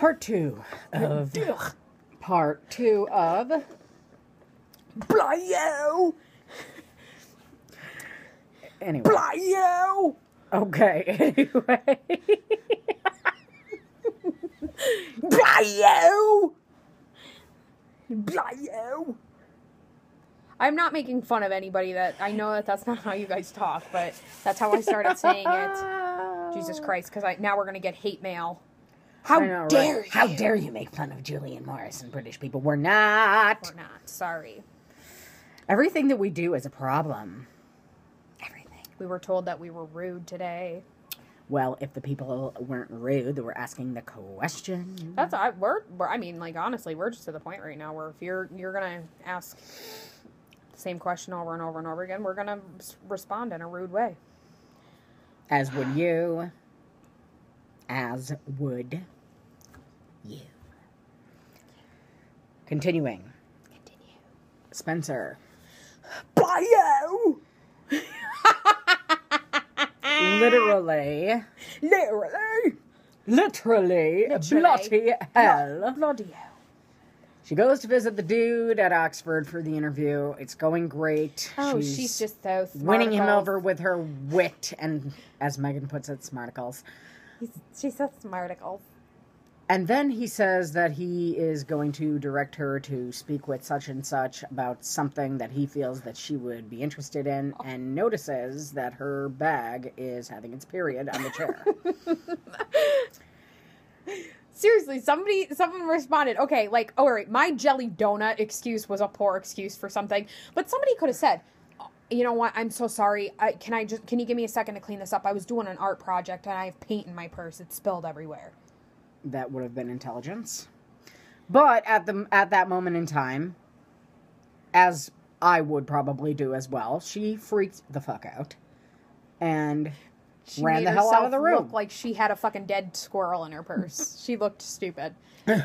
Part two of Blyo! Anyway. Blyo! Okay, anyway. Blyo! Blyo! I'm not making fun of anybody that... I know that that's not how you guys talk, but that's how I started saying it. Jesus Christ, because now we're going to get hate mail. How dare you? How dare you make fun of Julian Morris and British people? We're not. We're not. Sorry. Everything that we do is a problem. Everything. We were told that we were rude today. Well, if the people weren't rude, they were asking the question. That's I mean, like, honestly, we're just to the point right now where if you're gonna ask the same question over and over and over again, we're gonna respond in a rude way. As would you. As would you. Continuing. Continue. Spencer. Blyo! Literally. Bloody hell. Bloody hell. She goes to visit the dude at Oxford for the interview. It's going great. Oh, she's just so smart. Winning him over with her wit and, as Megan puts it, smarticles. She's so smarticles. And then he says that he is going to direct her to speak with such and such about something that he feels that she would be interested in, and notices that her bag is having its period on the chair. Seriously, someone responded, okay, like, all right, my jelly donut excuse was a poor excuse for something, but somebody could have said, you know what, I'm so sorry, can you give me a second to clean this up? I was doing an art project and I have paint in my purse, it's spilled everywhere. That would have been intelligence. But at that moment in time, as I would probably do as well, she freaked the fuck out and she ran the hell out of the room. Look like she had a fucking dead squirrel in her purse. She looked stupid.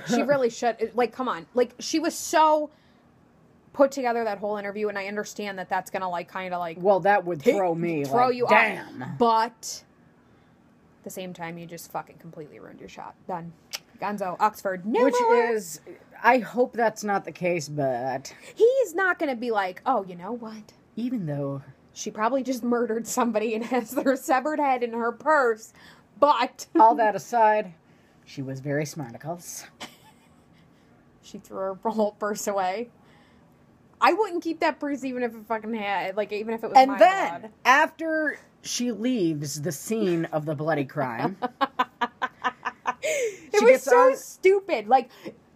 She really should. Like, come on. Like, she was so put together that whole interview, and I understand that that's gonna, like, kind of, like... Well, that would throw me, throw like, you damn. off. But at the same time, you just fucking completely ruined your shot. Done. Gonzo, Oxford, no Which more. is, I hope that's not the case, but... He's not gonna be like, oh, you know what? Even though... She probably just murdered somebody and has their severed head in her purse, but... All that aside, she was very smarticles. She threw her whole purse away. I wouldn't keep that purse even if it fucking had, like, even if it was And my then, blood. after she leaves the scene of the bloody crime... It was so stupid. Like,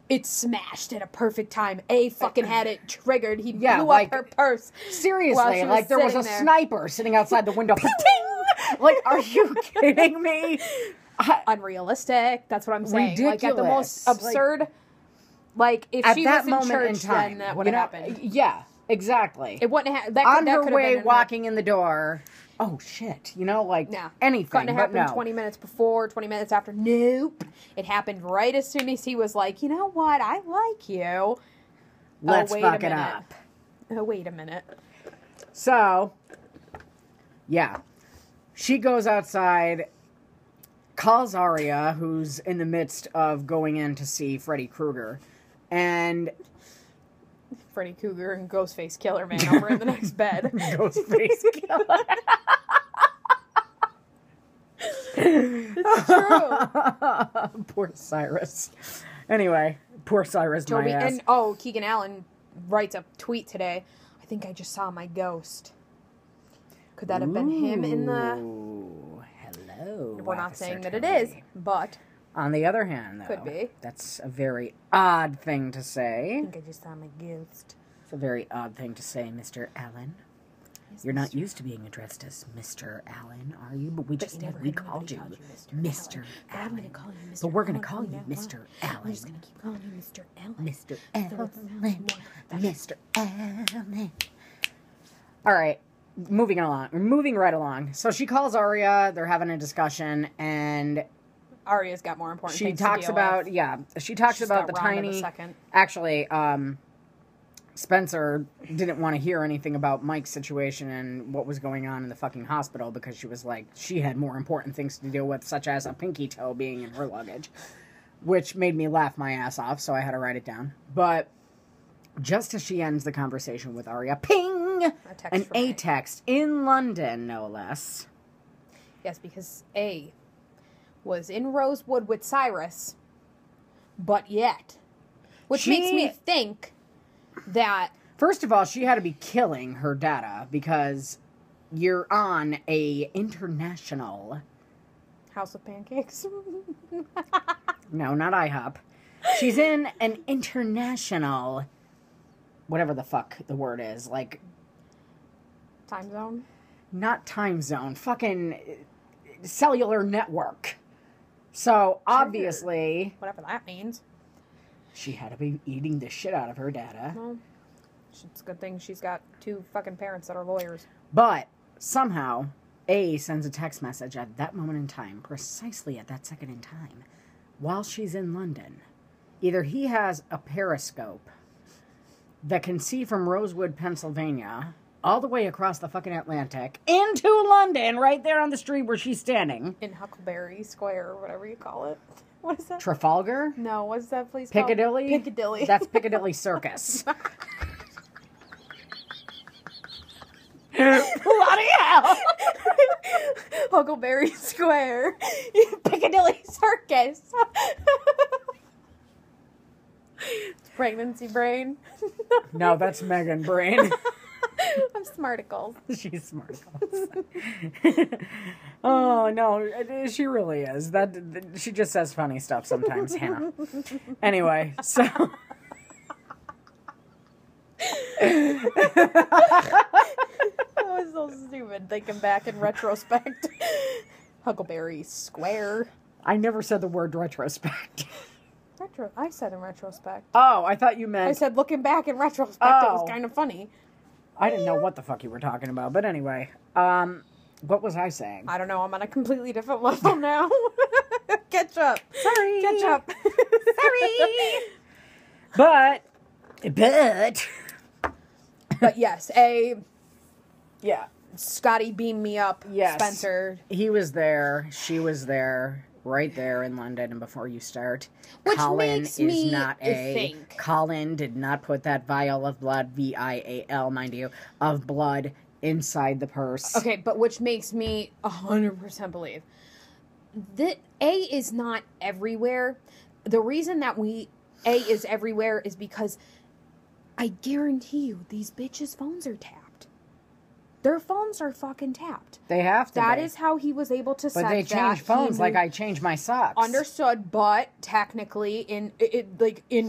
it smashed at a perfect time. Fucking had it triggered. He blew up her purse. Seriously, like there was a sniper sitting outside the window. Like, are you kidding me? Unrealistic. That's what I'm saying. Ridiculous. Like, at the most absurd. Like, if she was in church, then that would have happened. Yeah, exactly. It wouldn't have. On her way walking in the door. Oh, shit. You know, like, anything, couldn't have happened no. 20 minutes before, 20 minutes after. Nope. It happened right as soon as he was like, you know what? I like you. Let's fuck it up. Oh, wait a minute. So, yeah. She goes outside, calls Arya, who's in the midst of going in to see Freddy Krueger, and... Freddy Krueger and Ghostface Killer, man, over in the next bed. Ghostface Killer. It's true. Poor Cyrus. Anyway, poor Cyrus, Toby, my ass. And, Keegan Allen writes a tweet today. I think I just saw my ghost. Could that have been him in the... Hello. We're not saying that it is, but... On the other hand, though, could be. That's a very odd thing to say. I think I just saw my ghost. It's a very odd thing to say, Mr. Allen. Yes, You're not used to being addressed as Mr. Allen, are you? But we called you Mr. Allen. I'm going to call you Mr. But we're going to call you Mr. Allen. I'm just going to keep calling you Mr. Allen. Mr. Allen. Mr. Allen. All right. Moving along. We're moving right along. So she calls Arya. They're having a discussion, and... Arya's got more important things to deal with. She talks about the tiny... Actually, Spencer didn't want to hear anything about Mike's situation and what was going on in the fucking hospital because she was like, she had more important things to deal with, such as a pinky toe being in her luggage. which made me laugh my ass off, so I had to write it down. But just as she ends the conversation with Arya, ping! An A text in London, no less. Yes, because A was in Rosewood with Cyrus, but yet. Which makes me think that... First of all, she had to be killing her data because you're on a international... House of Pancakes? No, not IHOP. She's in an international... Whatever the fuck the word is. Like... Time zone? Not time zone. Fucking cellular network. So, obviously... Whatever that means. She had to be eating the shit out of her data. Well, it's a good thing she's got 2 fucking parents that are lawyers. But, somehow, A sends a text message at that moment in time, precisely at that second in time, while she's in London. Either he has a periscope that can see from Rosewood, Pennsylvania, all the way across the fucking Atlantic, into London, right there on the street where she's standing. In Huckleberry Square, or whatever you call it. What is that? Trafalgar? No, what's that place Piccadilly? called? Piccadilly. That's Piccadilly Circus. Bloody hell! Huckleberry Square. Piccadilly Circus. Pregnancy brain. No, that's Megan Brain. I'm smarticles. She's smarticles. Oh, no, she really is. She just says funny stuff sometimes, Hannah. Anyway, so... That was so stupid, thinking back in retrospect. Huckleberry Square. I never said the word retrospect. I said in retrospect. Oh, I thought you meant... I said looking back in retrospect, it was kind of funny. I didn't know what the fuck you were talking about, but anyway. What was I saying? I don't know, I'm on a completely different level now. Catch up. Sorry. Catch up. Sorry. But yes, yeah. Scotty beamed me up. Yes. Spencer. He was there. She was there. Right there in London. And before you start, Which Colin makes is me not think. Colin did not put that vial of blood, VIAL, mind you, of blood inside the purse. Okay, but which makes me 100% believe that A is not everywhere. The reason that A is everywhere is because I guarantee you these bitches' phones are tapped. Their phones are fucking tapped. They have to That be. is how he was able to set that. But they change phones like I change my socks. Understood, but technically in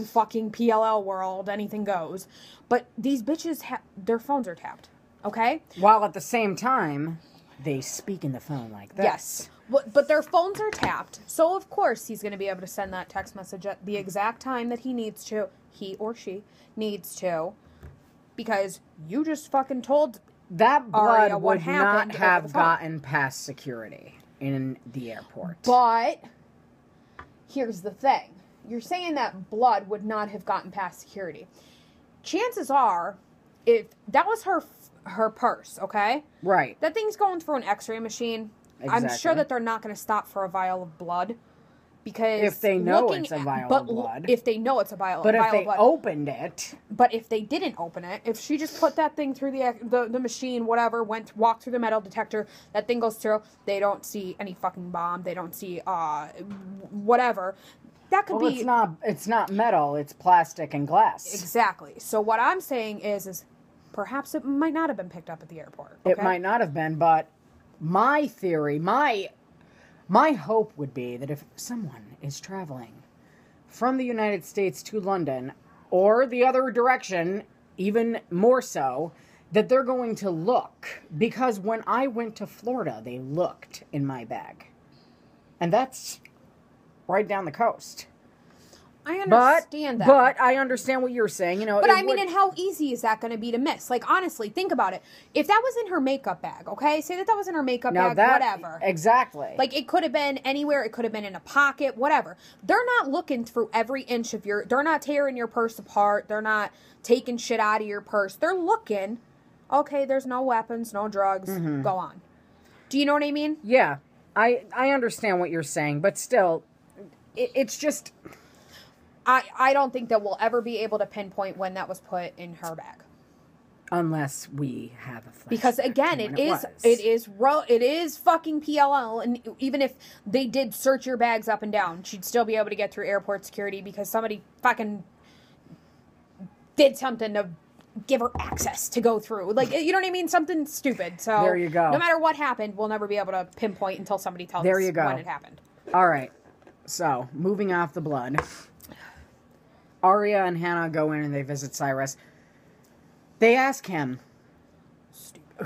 fucking PLL world, anything goes. But these bitches, this phones are tapped. Okay? While at the same time, they speak in the phone like this. Yes. But their phones are tapped. So, of course, he's going to be able to send that text message at the exact time that he needs to. He or she needs to. Because you just fucking told that blood Arya would not have over the phone. gotten past security in the airport. But here's the thing. You're saying that blood would not have gotten past security. Chances are, if that was her purse, okay? Right. That thing's going through an x-ray machine. Exactly. I'm sure that they're not going to stop for a vial of blood. Because if they know it's a vial of blood. If they know it's a vial of blood. blood. But if they opened it. But if they didn't open it, if she just put that thing through the machine, whatever, walked through the metal detector, that thing goes through, they don't see any fucking bomb, they don't see, whatever. That could be... It's not metal, it's plastic and glass. Exactly. So what I'm saying is perhaps it might not have been picked up at the airport. Okay? It might not have been, but my theory, my hope would be that if someone is traveling from the United States to London, or the other direction, even more so, that they're going to look. Because when I went to Florida, they looked in my bag. And that's right down the coast. I understand that. But I understand what you're saying. You know, but I mean, and how easy is that going to be to miss? Like, honestly, think about it. If that was in her makeup bag, okay? Say that was in her makeup bag, whatever. Exactly. Like, it could have been anywhere. It could have been in a pocket, whatever. They're not looking through every inch of they're not tearing your purse apart. They're not taking shit out of your purse. They're looking, okay, there's no weapons, no drugs, go on. Do you know what I mean? Yeah. I understand what you're saying, but still... it's just... I don't think that we'll ever be able to pinpoint when that was put in her bag. Unless we have a flashback. Because again, it is fucking PLL, and even if they did search your bags up and down, she'd still be able to get through airport security because somebody fucking did something to give her access to go through. Like, you know what I mean? Something stupid. So there you go. No matter what happened, we'll never be able to pinpoint until somebody tells us when it happened. All right. So, moving off the blood. Arya and Hannah go in and they visit Cyrus. They ask him,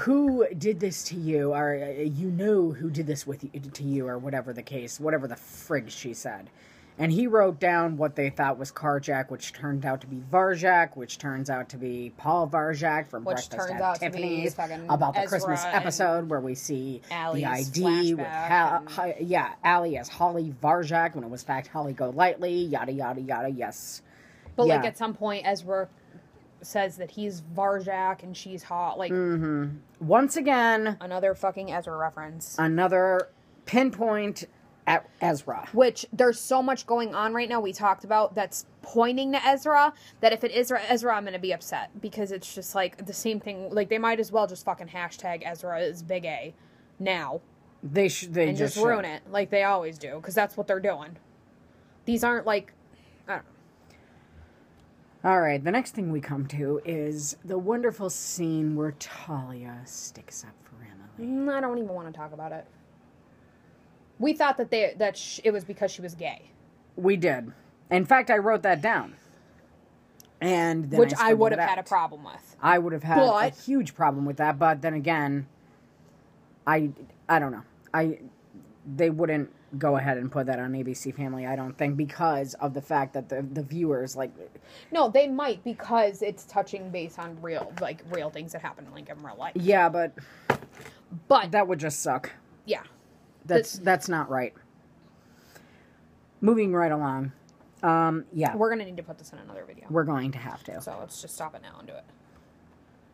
who did this to you? Or you know who did this to you, or whatever the case, whatever the frig she said. And he wrote down what they thought was Karjak, which turned out to be Varjak, which turns out to be Paul Varjak from Breakfast at Tiffany's, about the Christmas episode where we see Allie's the ID with Allie as Holly Varjak, when it was in fact Holly Golightly, yada, yada, yada, yes. But, like, at some point, Ezra says that he's Varjak and she's hot. Like, once again, another fucking Ezra reference. Another pinpoint at Ezra. Which, there's so much going on right now we talked about that's pointing to Ezra, that if it is Ezra, I'm going to be upset. Because it's just, like, the same thing. Like, they might as well just fucking hashtag Ezra is big A now. They just ruin it, like they always do. Because that's what they're doing. These aren't, like, I don't know. All right, the next thing we come to is the wonderful scene where Talia sticks up for Emily. I don't even want to talk about it. We thought that it was because she was gay. We did. In fact, I wrote that down. And then which I would have had a problem with. I would have had a huge problem with that, but then again, I don't know. They wouldn't go ahead and put that on ABC Family, I don't think, because of the fact that the viewers, like... No, they might, because it's touching base on real things that happen, like, in real life. Yeah, but that would just suck. Yeah. That's not right. Moving right along. Yeah. We're going to need to put this in another video. We're going to have to. So let's just stop it now and do it.